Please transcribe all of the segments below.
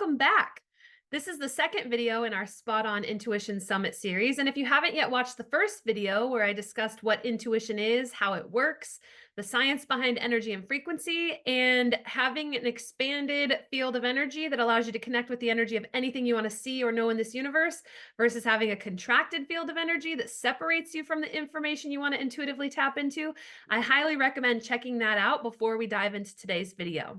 welcome back. This is the second video in our Spot On Intuition Summit series. And if you haven't yet watched the first video where I discussed what intuition is, how it works, the science behind energy and frequency, and having an expanded field of energy that allows you to connect with the energy of anything you want to see or know in this universe versus having a contracted field of energy that separates you from the information you want to intuitively tap into, I highly recommend checking that out before we dive into today's video.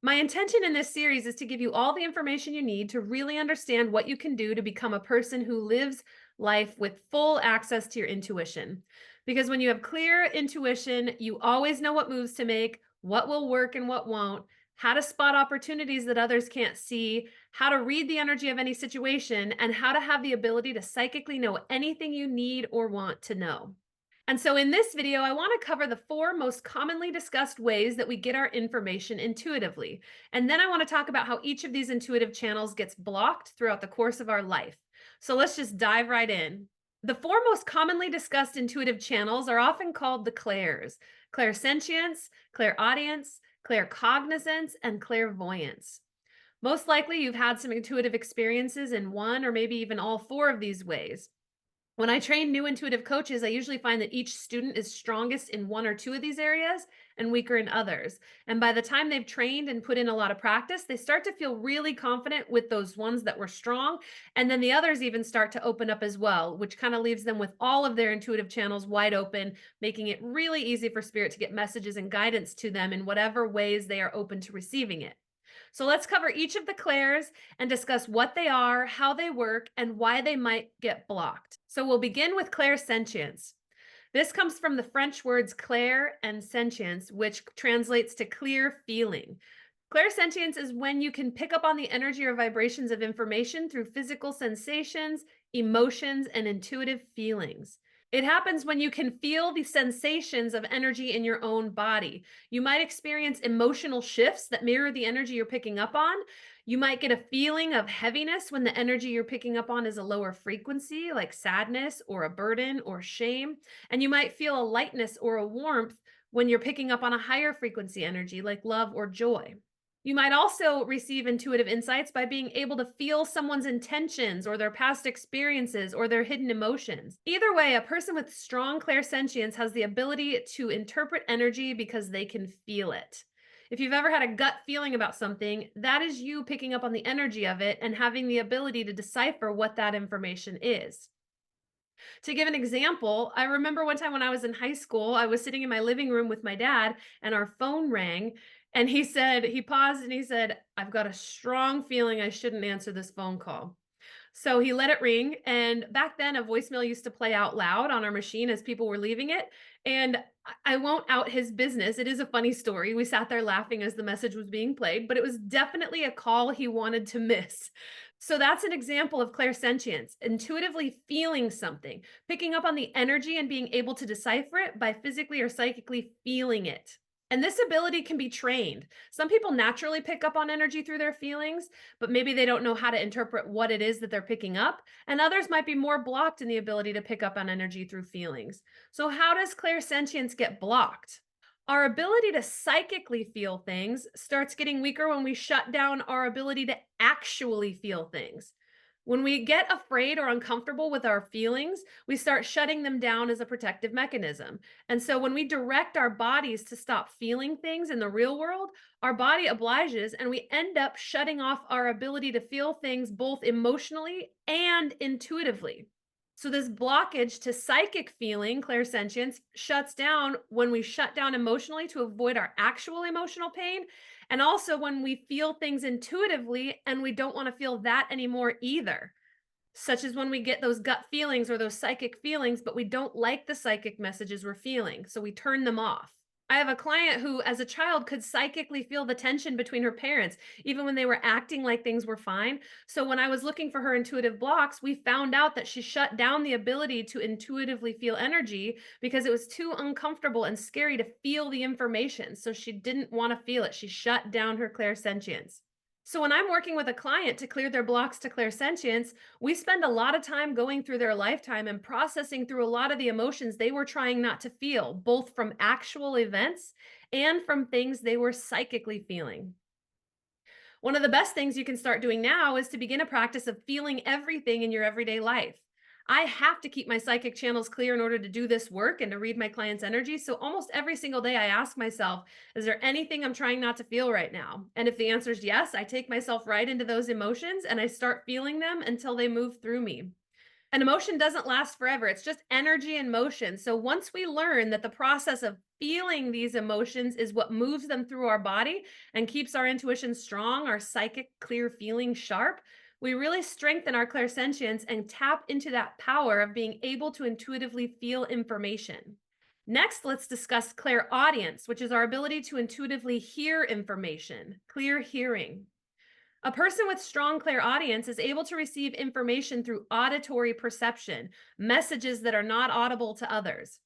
My intention in this series is to give you all the information you need to really understand what you can do to become a person who lives life with full access to your intuition. Because when you have clear intuition, you always know what moves to make, what will work and what won't, how to spot opportunities that others can't see, how to read the energy of any situation, and how to have the ability to psychically know anything you need or want to know. And so in this video, I want to cover the 4 most commonly discussed ways that we get our information intuitively. And then I want to talk about how each of these intuitive channels gets blocked throughout the course of our life. So let's just dive right in. The 4 most commonly discussed intuitive channels are often called the clairs: clairsentience, clairaudience, claircognizance, and clairvoyance. Most likely you've had some intuitive experiences in one or maybe even all 4 of these ways. When I train new intuitive coaches, I usually find that each student is strongest in 1 or 2 of these areas and weaker in others. And by the time they've trained and put in a lot of practice, they start to feel really confident with those ones that were strong. And then the others even start to open up as well, which kind of leaves them with all of their intuitive channels wide open, making it really easy for spirit to get messages and guidance to them in whatever ways they are open to receiving it. So let's cover each of the clairs and discuss what they are, how they work, and why they might get blocked. So we'll begin with clairsentience. This comes from the French words clair and sentience, which translates to clear feeling. Clairsentience is when you can pick up on the energy or vibrations of information through physical sensations, emotions, and intuitive feelings. It happens when you can feel the sensations of energy in your own body. You might experience emotional shifts that mirror the energy you're picking up on. You might get a feeling of heaviness when the energy you're picking up on is a lower frequency, like sadness or a burden or shame. And you might feel a lightness or a warmth when you're picking up on a higher frequency energy, like love or joy. You might also receive intuitive insights by being able to feel someone's intentions or their past experiences or their hidden emotions. Either way, a person with strong clairsentience has the ability to interpret energy because they can feel it. If you've ever had a gut feeling about something, that is you picking up on the energy of it and having the ability to decipher what that information is. To give an example, I remember one time when I was in high school, I was sitting in my living room with my dad and our phone rang. And he paused and he said, "I've got a strong feeling I shouldn't answer this phone call." So he let it ring. And back then, a voicemail used to play out loud on our machine as people were leaving it. And I won't out his business. It is a funny story. We sat there laughing as the message was being played, but it was definitely a call he wanted to miss. So that's an example of clairsentience, intuitively feeling something, picking up on the energy and being able to decipher it by physically or psychically feeling it. And this ability can be trained. Some people naturally pick up on energy through their feelings, but maybe they don't know how to interpret what it is that they're picking up. And others might be more blocked in the ability to pick up on energy through feelings. So, how does clairsentience get blocked? Our ability to psychically feel things starts getting weaker when we shut down our ability to actually feel things. When we get afraid or uncomfortable with our feelings, we start shutting them down as a protective mechanism. And so when we direct our bodies to stop feeling things in the real world, our body obliges and we end up shutting off our ability to feel things both emotionally and intuitively. So this blockage to psychic feeling, clairsentience, shuts down when we shut down emotionally to avoid our actual emotional pain. And also when we feel things intuitively and we don't want to feel that anymore either, such as when we get those gut feelings or those psychic feelings, but we don't like the psychic messages we're feeling. So we turn them off. I have a client who, as a child, could psychically feel the tension between her parents, even when they were acting like things were fine. So, when I was looking for her intuitive blocks, we found out that she shut down the ability to intuitively feel energy because it was too uncomfortable and scary to feel the information. So, she didn't want to feel it. She shut down her clairsentience. So when I'm working with a client to clear their blocks to clairsentience, we spend a lot of time going through their lifetime and processing through a lot of the emotions they were trying not to feel, both from actual events and from things they were psychically feeling. One of the best things you can start doing now is to begin a practice of feeling everything in your everyday life. I have to keep my psychic channels clear in order to do this work and to read my clients' energy. So almost every single day, I ask myself, is there anything I'm trying not to feel right now? And if the answer is yes, I take myself right into those emotions and I start feeling them until they move through me. An emotion doesn't last forever. It's just energy and motion. So once we learn that the process of feeling these emotions is what moves them through our body and keeps our intuition strong, our psychic clear feeling sharp, we really strengthen our clairsentience and tap into that power of being able to intuitively feel information. Next, let's discuss clairaudience, which is our ability to intuitively hear information, clear hearing. A person with strong clairaudience is able to receive information through auditory perception, messages that are not audible to others.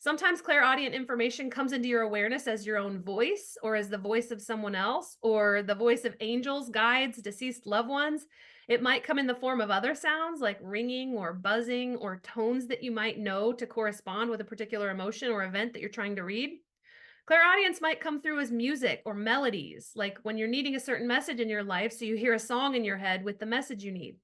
Sometimes clairaudient information comes into your awareness as your own voice, or as the voice of someone else, or the voice of angels, guides, deceased loved ones. It might come in the form of other sounds like ringing or buzzing or tones that you might know to correspond with a particular emotion or event that you're trying to read. Clairaudience might come through as music or melodies, like when you're needing a certain message in your life, so you hear a song in your head with the message you need.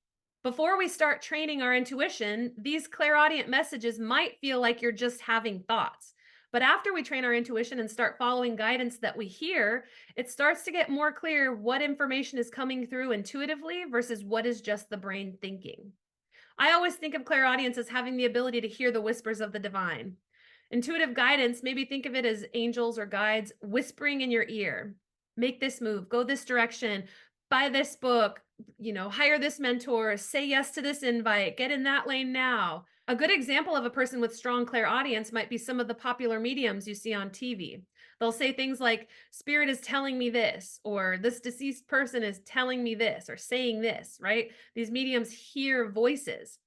Before we start training our intuition, these clairaudient messages might feel like you're just having thoughts. But after we train our intuition and start following guidance that we hear, it starts to get more clear what information is coming through intuitively versus what is just the brain thinking. I always think of clairaudience as having the ability to hear the whispers of the divine. Intuitive guidance, maybe think of it as angels or guides whispering in your ear. Make this move, go this direction, buy this book, hire this mentor, say yes to this invite, get in that lane now. A good example of a person with strong clairaudience might be some of the popular mediums you see on TV. They'll say things like, Spirit is telling me this, or this deceased person is telling me this, or saying this, right? These mediums hear voices.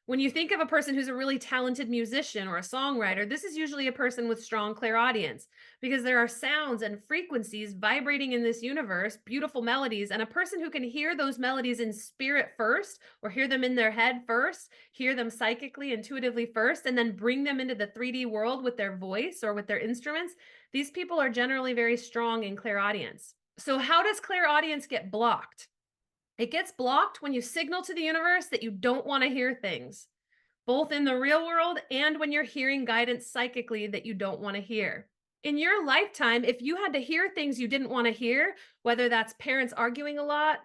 When you think of a person who's a really talented musician or a songwriter, this is usually a person with strong clairaudience because there are sounds and frequencies vibrating in this universe, beautiful melodies, and a person who can hear those melodies in spirit first or hear them in their head first, hear them psychically, intuitively first, and then bring them into the 3D world with their voice or with their instruments. These people are generally very strong in clairaudience. So, how does clairaudience get blocked? It gets blocked when you signal to the universe that you don't want to hear things, both in the real world and when you're hearing guidance psychically that you don't want to hear. In your lifetime, if you had to hear things you didn't want to hear, whether that's parents arguing a lot,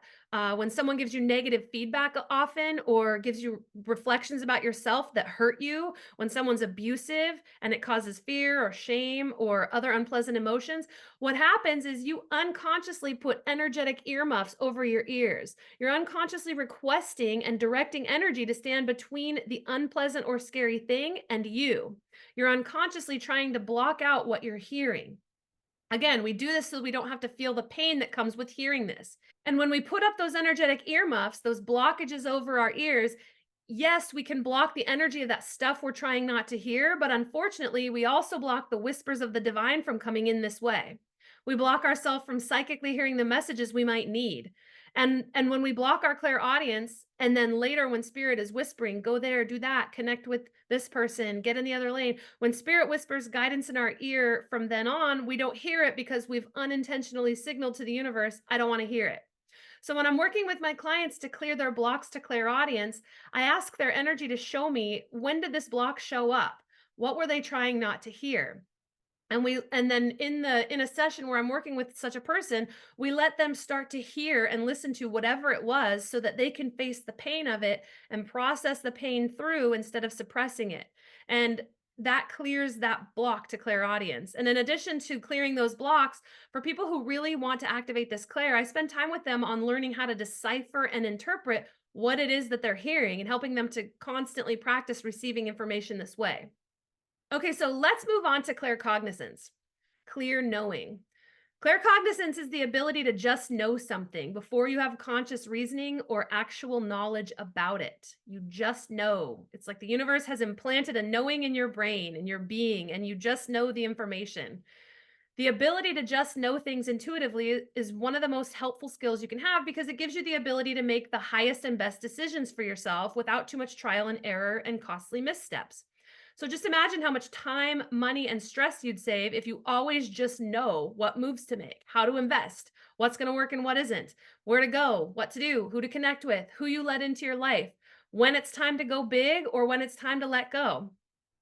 when someone gives you negative feedback often, or gives you reflections about yourself that hurt you, when someone's abusive and it causes fear or shame or other unpleasant emotions, what happens is you unconsciously put energetic earmuffs over your ears. You're unconsciously requesting and directing energy to stand between the unpleasant or scary thing and you. You're unconsciously trying to block out what you're hearing. Again, we do this so we don't have to feel the pain that comes with hearing this. And when we put up those energetic earmuffs, those blockages over our ears, yes, we can block the energy of that stuff we're trying not to hear, but unfortunately, we also block the whispers of the divine from coming in this way. We block ourselves from psychically hearing the messages we might need. And when we block our clairaudience, and then later when spirit is whispering, go there, do that, connect with this person, get in the other lane. When spirit whispers guidance in our ear from then on, we don't hear it because we've unintentionally signaled to the universe, I don't want to hear it. So when I'm working with my clients to clear their blocks to clairaudience, I ask their energy to show me, when did this block show up? What were they trying not to hear? And then in a session where I'm working with such a person, we let them start to hear and listen to whatever it was so that they can face the pain of it and process the pain through instead of suppressing it. And that clears that block to clairaudience. And in addition to clearing those blocks, for people who really want to activate this clair, I spend time with them on learning how to decipher and interpret what it is that they're hearing and helping them to constantly practice receiving information this way. Okay, so let's move on to claircognizance, clear knowing. Claircognizance is the ability to just know something before you have conscious reasoning or actual knowledge about it. You just know. It's like the universe has implanted a knowing in your brain and your being, and you just know the information. The ability to just know things intuitively is one of the most helpful skills you can have because it gives you the ability to make the highest and best decisions for yourself without too much trial and error and costly missteps. So just imagine how much time, money, and stress you'd save if you always just know what moves to make, how to invest, what's going to work and what isn't, where to go, what to do, who to connect with, who you let into your life, when it's time to go big or when it's time to let go.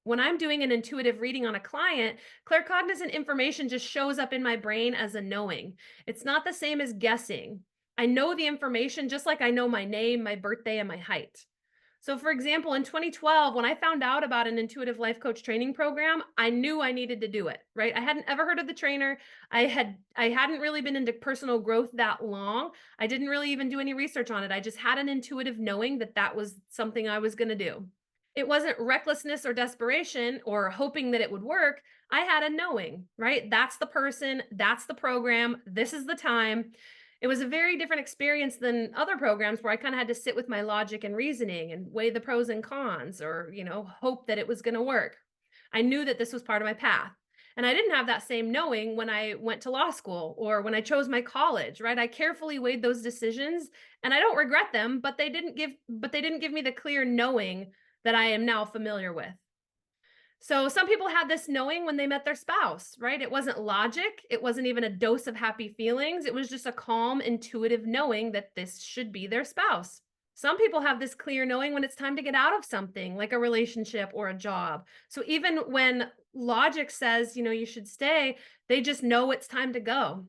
When I'm doing an intuitive reading on a client, claircognizant information just shows up in my brain as a knowing. It's not the same as guessing. I know the information just like I know my name, my birthday, and my height. So, for example, in 2012, when I found out about an intuitive life coach training program, I knew I needed to do it, right? I hadn't ever heard of the trainer. I hadn't really been into personal growth that long. I didn't really even do any research on it. I just had an intuitive knowing that that was something I was going to do. It wasn't recklessness or desperation or hoping that it would work. I had a knowing, right? That's the person, that's the program, this is the time. It was a very different experience than other programs where I kind of had to sit with my logic and reasoning and weigh the pros and cons or, hope that it was going to work. I knew that this was part of my path. And I didn't have that same knowing when I went to law school or when I chose my college, right? I carefully weighed those decisions and I don't regret them, but they didn't give me the clear knowing that I am now familiar with. So some people had this knowing when they met their spouse, right? It wasn't logic. It wasn't even a dose of happy feelings. It was just a calm, intuitive knowing that this should be their spouse. Some people have this clear knowing when it's time to get out of something like a relationship or a job. So even when logic says, you should stay, they just know it's time to go.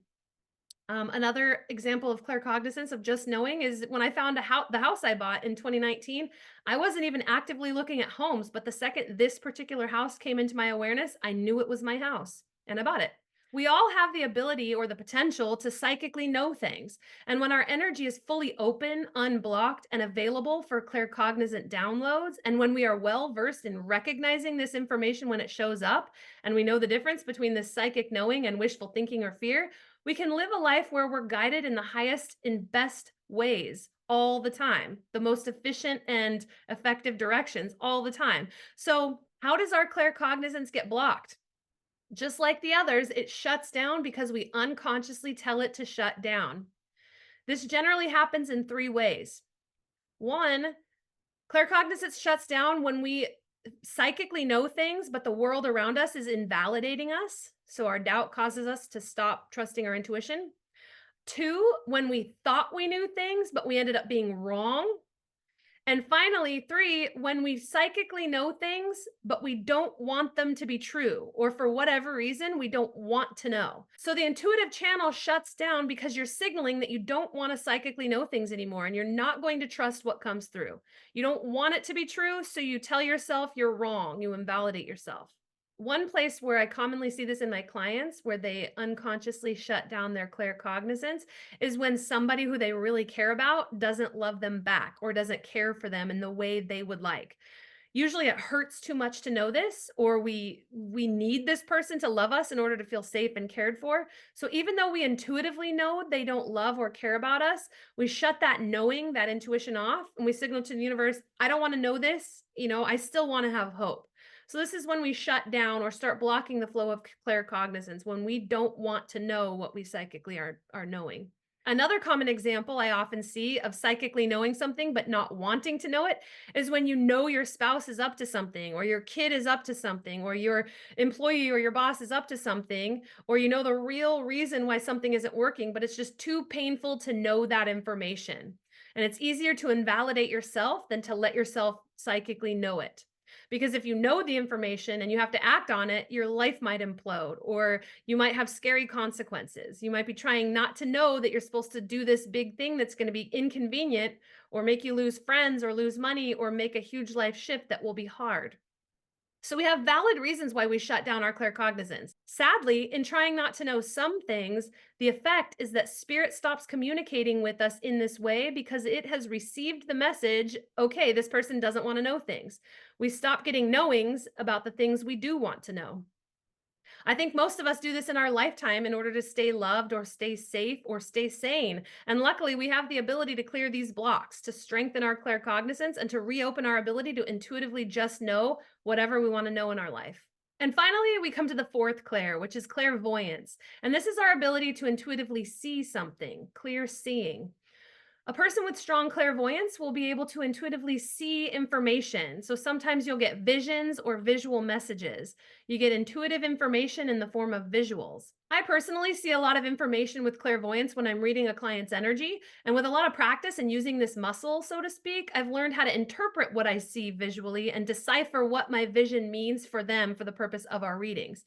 Another example of claircognizance of just knowing is when I found the house I bought in 2019. I wasn't even actively looking at homes, but the second this particular house came into my awareness, I knew it was my house and I bought it. We all have the ability or the potential to psychically know things. And when our energy is fully open, unblocked, and available for claircognizant downloads, and when we are well versed in recognizing this information when it shows up, and we know the difference between this psychic knowing and wishful thinking or fear, we can live a life where we're guided in the highest and best ways all the time, the most efficient and effective directions all the time. So, how does our claircognizance get blocked? Just like the others, it shuts down because we unconsciously tell it to shut down. This generally happens in three ways. One, claircognizance shuts down when we psychically know things, but the world around us is invalidating us. So our doubt causes us to stop trusting our intuition. Two, when we thought we knew things, but we ended up being wrong. And finally, three, when we psychically know things, but we don't want them to be true, or for whatever reason, we don't want to know. So the intuitive channel shuts down because you're signaling that you don't want to psychically know things anymore, and you're not going to trust what comes through. You don't want it to be true, so you tell yourself you're wrong, you invalidate yourself. One place where I commonly see this in my clients, where they unconsciously shut down their claircognizance, is when somebody who they really care about doesn't love them back or doesn't care for them in the way they would like. Usually it hurts too much to know this, or we need this person to love us in order to feel safe and cared for. So even though we intuitively know they don't love or care about us, we shut that knowing, that intuition off, and we signal to the universe, I don't want to know this, I still want to have hope. So this is when we shut down or start blocking the flow of claircognizance, when we don't want to know what we psychically are knowing. Another common example I often see of psychically knowing something but not wanting to know it is when you know your spouse is up to something, or your kid is up to something, or your employee or your boss is up to something, or you know the real reason why something isn't working, but it's just too painful to know that information. And it's easier to invalidate yourself than to let yourself psychically know it. Because if you know the information and you have to act on it, your life might implode, or you might have scary consequences. You might be trying not to know that you're supposed to do this big thing that's going to be inconvenient or make you lose friends or lose money or make a huge life shift that will be hard. So we have valid reasons why we shut down our claircognizance. Sadly, in trying not to know some things, the effect is that spirit stops communicating with us in this way because it has received the message, okay, this person doesn't want to know things. We stop getting knowings about the things we do want to know. I think most of us do this in our lifetime in order to stay loved or stay safe or stay sane. And luckily, we have the ability to clear these blocks, to strengthen our claircognizance, and to reopen our ability to intuitively just know whatever we want to know in our life. And finally, we come to the fourth clair, which is clairvoyance. And this is our ability to intuitively see something, clear seeing. A person with strong clairvoyance will be able to intuitively see information. So sometimes you'll get visions or visual messages. You get intuitive information in the form of visuals. I personally see a lot of information with clairvoyance when I'm reading a client's energy. And with a lot of practice and using this muscle, so to speak, I've learned how to interpret what I see visually and decipher what my vision means for them for the purpose of our readings.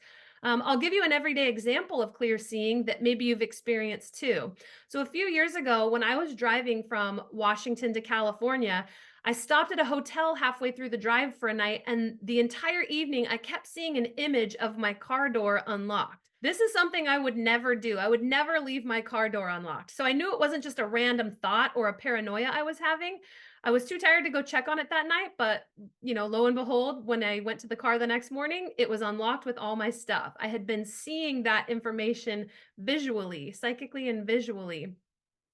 I'll give you an everyday example of clear seeing that maybe you've experienced too. So a few years ago, when I was driving from Washington to California, I stopped at a hotel halfway through the drive for a night, and the entire evening I kept seeing an image of my car door unlocked. This is something I would never do. I would never leave my car door unlocked. So I knew it wasn't just a random thought or a paranoia I was having. I was too tired to go check on it that night, but lo and behold, when I went to the car the next morning, it was unlocked with all my stuff. I had been seeing that information visually, psychically and visually.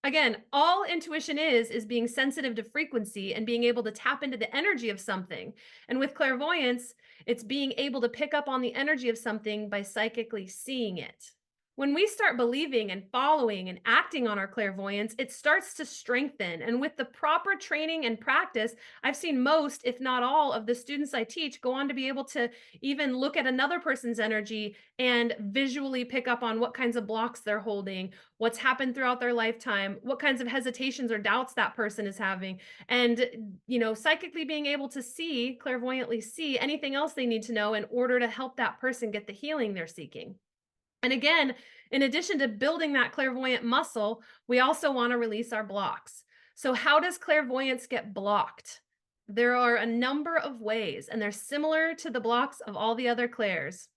Again, all intuition is being sensitive to frequency and being able to tap into the energy of something. And with clairvoyance, it's being able to pick up on the energy of something by psychically seeing it. When we start believing and following and acting on our clairvoyance, it starts to strengthen. And with the proper training and practice, I've seen most, if not all, of the students I teach go on to be able to even look at another person's energy and visually pick up on what kinds of blocks they're holding, what's happened throughout their lifetime, what kinds of hesitations or doubts that person is having. And, psychically being able to see, clairvoyantly see anything else they need to know in order to help that person get the healing they're seeking. And again, in addition to building that clairvoyant muscle, we also want to release our blocks. So, how does clairvoyance get blocked? There are a number of ways, and they're similar to the blocks of all the other clairs.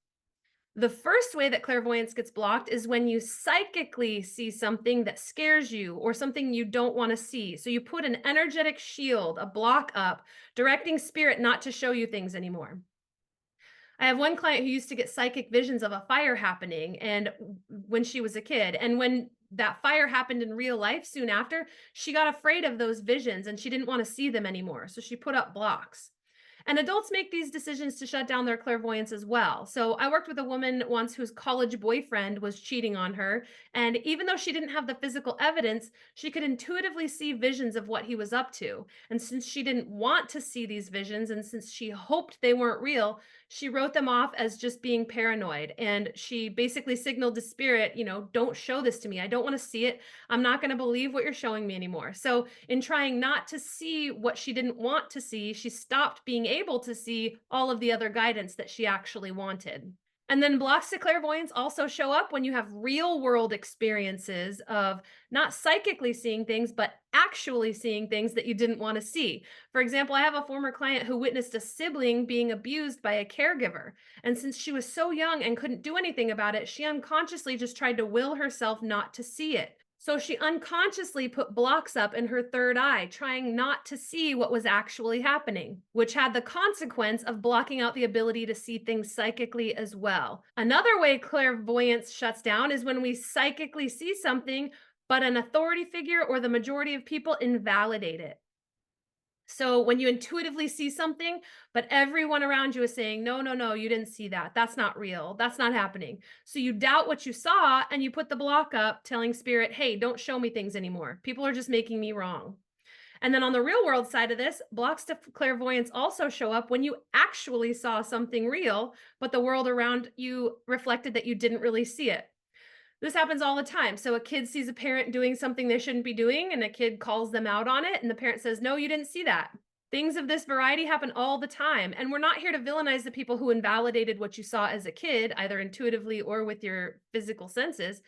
The first way that clairvoyance gets blocked is when you psychically see something that scares you or something you don't want to see. So, you put an energetic shield, a block up, directing spirit not to show you things anymore. I have one client who used to get psychic visions of a fire happening and when she was a kid. And when that fire happened in real life soon after, she got afraid of those visions and she didn't want to see them anymore. So she put up blocks. And adults make these decisions to shut down their clairvoyance as well. So I worked with a woman once whose college boyfriend was cheating on her. And even though she didn't have the physical evidence, she could intuitively see visions of what he was up to. And since she didn't want to see these visions, and since she hoped they weren't real, she wrote them off as just being paranoid. And she basically signaled to spirit, don't show this to me. I don't want to see it. I'm not going to believe what you're showing me anymore. So, in trying not to see what she didn't want to see, she stopped being able to see all of the other guidance that she actually wanted. And then blocks to clairvoyance also show up when you have real world experiences of not psychically seeing things, but actually seeing things that you didn't want to see. For example, I have a former client who witnessed a sibling being abused by a caregiver. And since she was so young and couldn't do anything about it, she unconsciously just tried to will herself not to see it. So she unconsciously put blocks up in her third eye, trying not to see what was actually happening, which had the consequence of blocking out the ability to see things psychically as well. Another way clairvoyance shuts down is when we psychically see something, but an authority figure or the majority of people invalidate it. So when you intuitively see something, but everyone around you is saying, no, no, no, you didn't see that. That's not real. That's not happening. So you doubt what you saw and you put the block up telling spirit, hey, don't show me things anymore. People are just making me wrong. And then on the real world side of this, blocks to clairvoyance also show up when you actually saw something real, but the world around you reflected that you didn't really see it. This happens all the time. So a kid sees a parent doing something they shouldn't be doing, and a kid calls them out on it, and the parent says, no, you didn't see that. Things of this variety happen all the time. And we're not here to villainize the people who invalidated what you saw as a kid, either intuitively or with your physical senses.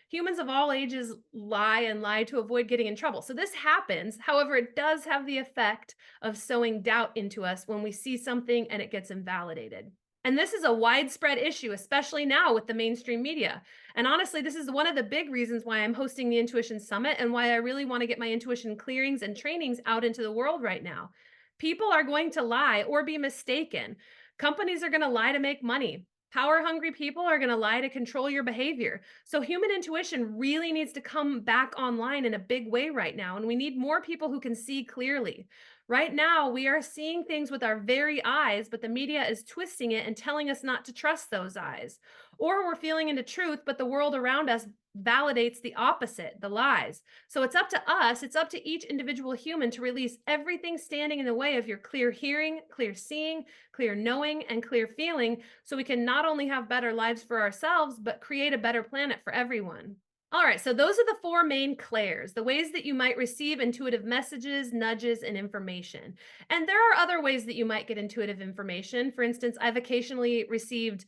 Humans of all ages lie and lie to avoid getting in trouble. So this happens. However, it does have the effect of sowing doubt into us when we see something and it gets invalidated. And this is a widespread issue, especially now with the mainstream media. And honestly, this is one of the big reasons why I'm hosting the Intuition Summit and why I really want to get my intuition clearings and trainings out into the world right now. People are going to lie or be mistaken. Companies are going to lie to make money. Power hungry people are going to lie to control your behavior. So human intuition really needs to come back online in a big way right now. And we need more people who can see clearly. Right now, we are seeing things with our very eyes, but the media is twisting it and telling us not to trust those eyes. Or we're feeling into truth, but the world around us validates the opposite, the lies. So it's up to us, it's up to each individual human to release everything standing in the way of your clear hearing, clear seeing, clear knowing, and clear feeling, so we can not only have better lives for ourselves, but create a better planet for everyone. All right, so those are the four main clairs, the ways that you might receive intuitive messages, nudges, and information. And there are other ways that you might get intuitive information. For instance, I've occasionally received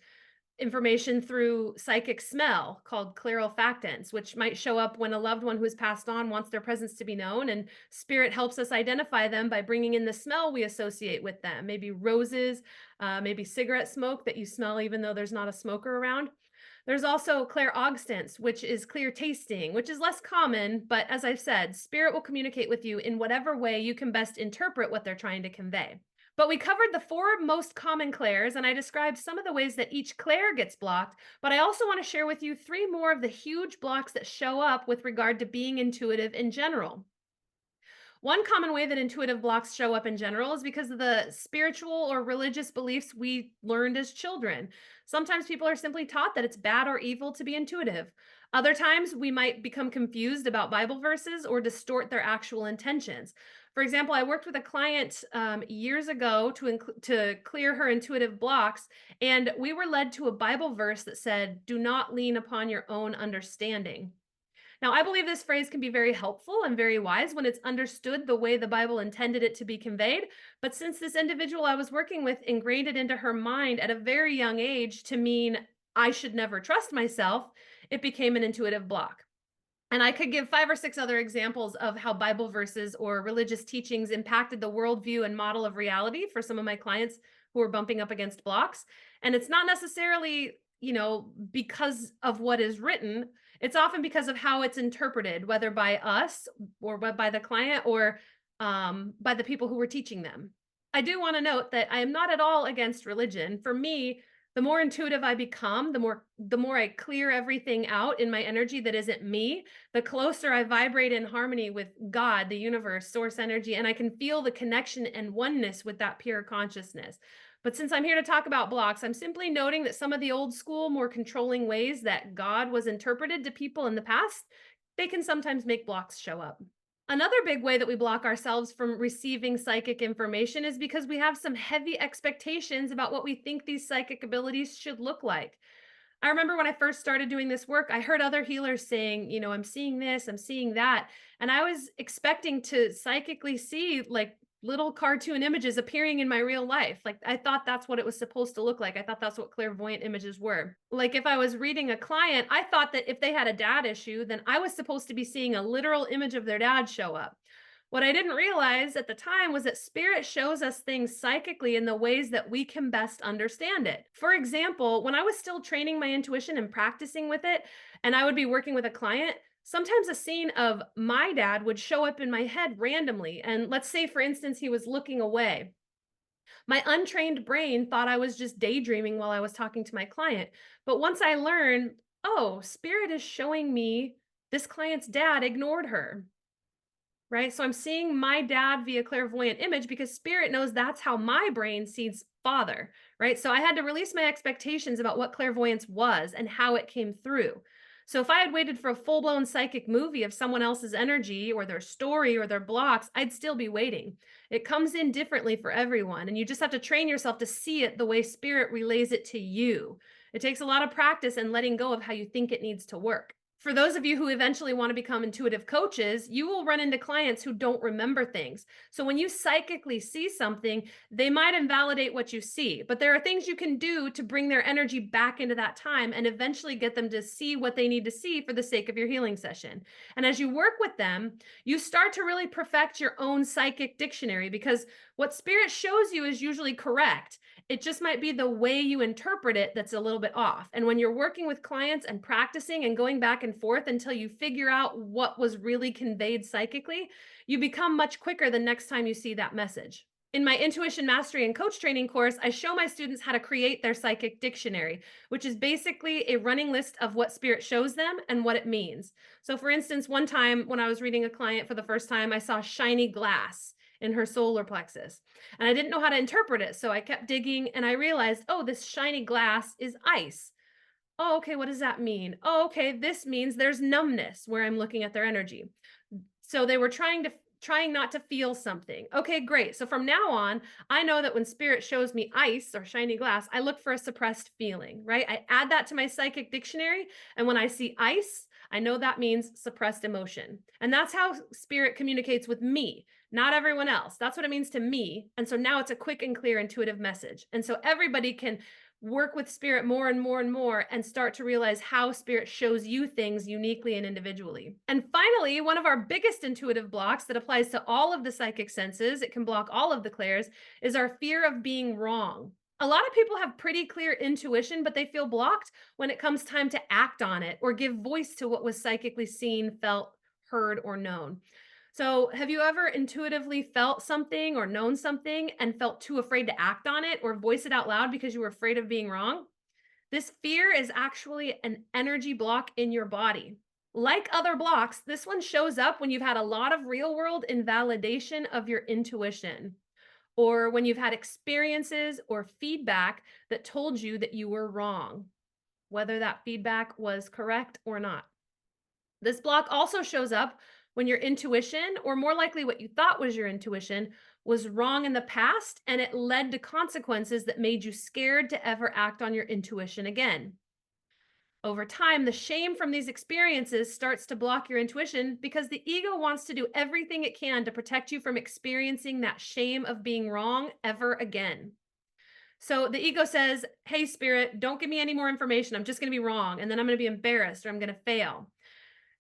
information through psychic smell called clairolfactance, which might show up when a loved one who has passed on wants their presence to be known. And spirit helps us identify them by bringing in the smell we associate with them, maybe roses, maybe cigarette smoke that you smell even though there's not a smoker around. There's also clairaugstance, which is clear tasting, which is less common, but as I've said, spirit will communicate with you in whatever way you can best interpret what they're trying to convey. But we covered the four most common clairs, and I described some of the ways that each clair gets blocked. But I also want to share with you three more of the huge blocks that show up with regard to being intuitive in general. One common way that intuitive blocks show up in general is because of the spiritual or religious beliefs we learned as children. Sometimes people are simply taught that it's bad or evil to be intuitive. Other times, we might become confused about Bible verses or distort their actual intentions. For example, I worked with a client years ago to clear her intuitive blocks, and we were led to a Bible verse that said, "Do not lean upon your own understanding." Now, I believe this phrase can be very helpful and very wise when it's understood the way the Bible intended it to be conveyed. But since this individual I was working with ingrained it into her mind at a very young age to mean I should never trust myself, it became an intuitive block. And I could give five or six other examples of how Bible verses or religious teachings impacted the worldview and model of reality for some of my clients who are bumping up against blocks. And it's not necessarily, because of what is written. It's often because of how it's interpreted, whether by us or by the client or by the people who were teaching them. I do want to note that I am not at all against religion. For me, the more intuitive I become, the more I clear everything out in my energy that isn't me, the closer I vibrate in harmony with God, the universe, source energy, and I can feel the connection and oneness with that pure consciousness. But since I'm here to talk about blocks, I'm simply noting that some of the old school, more controlling ways that God was interpreted to people in the past, they can sometimes make blocks show up. Another big way that we block ourselves from receiving psychic information is because we have some heavy expectations about what we think these psychic abilities should look like. I remember when I first started doing this work, I heard other healers saying, I'm seeing this, I'm seeing that. And I was expecting to psychically see like little cartoon images appearing in my real life. Like I thought that's what it was supposed to look like. I thought that's what clairvoyant images were. Like if I was reading a client, I thought that if they had a dad issue, then I was supposed to be seeing a literal image of their dad show up. What I didn't realize at the time was that spirit shows us things psychically in the ways that we can best understand it. For example, when I was still training my intuition and practicing with it, and I would be working with a client, sometimes a scene of my dad would show up in my head randomly. And let's say, for instance, he was looking away. My untrained brain thought I was just daydreaming while I was talking to my client. But once I learned, oh, spirit is showing me this client's dad ignored her, right? So I'm seeing my dad via clairvoyant image because spirit knows that's how my brain sees father, right? So I had to release my expectations about what clairvoyance was and how it came through. So if I had waited for a full-blown psychic movie of someone else's energy or their story or their blocks, I'd still be waiting. It comes in differently for everyone, and you just have to train yourself to see it the way spirit relays it to you. It takes a lot of practice and letting go of how you think it needs to work. For those of you who eventually want to become intuitive coaches, you will run into clients who don't remember things. So when you psychically see something, they might invalidate what you see, but there are things you can do to bring their energy back into that time and eventually get them to see what they need to see for the sake of your healing session. And as you work with them, you start to really perfect your own psychic dictionary because what spirit shows you is usually correct. It just might be the way you interpret it that's a little bit off. And when you're working with clients and practicing and going back and forth until you figure out what was really conveyed psychically, you become much quicker the next time you see that message. In my intuition mastery and coach training course, I show my students how to create their psychic dictionary, which is basically a running list of what spirit shows them and what it means. So for instance, one time when I was reading a client for the first time, I saw shiny glass in her solar plexus. And I didn't know how to interpret it. So I kept digging and I realized, oh, this shiny glass is ice. Oh, okay. What does that mean? Oh, okay. This means there's numbness where I'm looking at their energy. So they were trying not to feel something. Okay, great. So from now on, I know that when spirit shows me ice or shiny glass, I look for a suppressed feeling, right? I add that to my psychic dictionary. And when I see ice, I know that means suppressed emotion. And that's how spirit communicates with me, not everyone else. That's what it means to me. And so now it's a quick and clear intuitive message. And so everybody can work with spirit more and more and more and start to realize how spirit shows you things uniquely and individually. And finally, one of our biggest intuitive blocks that applies to all of the psychic senses, it can block all of the clairs, is our fear of being wrong. A lot of people have pretty clear intuition, but they feel blocked when it comes time to act on it or give voice to what was psychically seen, felt, heard, or known. So, have you ever intuitively felt something or known something and felt too afraid to act on it or voice it out loud because you were afraid of being wrong? This fear is actually an energy block in your body. Like other blocks, this one shows up when you've had a lot of real world invalidation of your intuition, or when you've had experiences or feedback that told you that you were wrong, whether that feedback was correct or not. This block also shows up when your intuition, or more likely what you thought was your intuition, was wrong in the past and it led to consequences that made you scared to ever act on your intuition again. Over time, the shame from these experiences starts to block your intuition because the ego wants to do everything it can to protect you from experiencing that shame of being wrong ever again. So the ego says, hey, spirit, don't give me any more information. I'm just going to be wrong. And then I'm going to be embarrassed or I'm going to fail.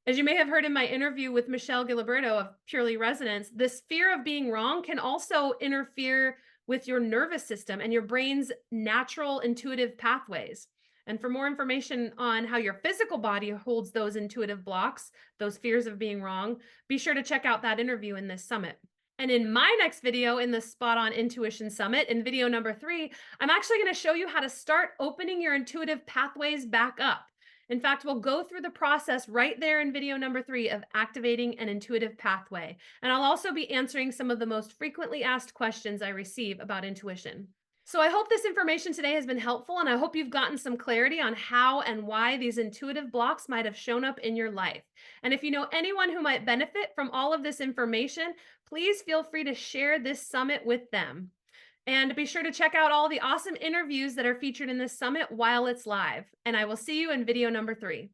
As you may have heard in my interview with Michelle Giliberto of Purely Resonance, this fear of being wrong can also interfere with your nervous system and your brain's natural intuitive pathways. And for more information on how your physical body holds those intuitive blocks, those fears of being wrong, be sure to check out that interview in this summit. And in my next video in the Spot On Intuition Summit, in video number 3, I'm actually going to show you how to start opening your intuitive pathways back up. In fact, we'll go through the process right there in video number 3 of activating an intuitive pathway. And I'll also be answering some of the most frequently asked questions I receive about intuition. So I hope this information today has been helpful, and I hope you've gotten some clarity on how and why these intuitive blocks might have shown up in your life. And if you know anyone who might benefit from all of this information, please feel free to share this summit with them. And be sure to check out all the awesome interviews that are featured in this summit while it's live. And I will see you in video number 3.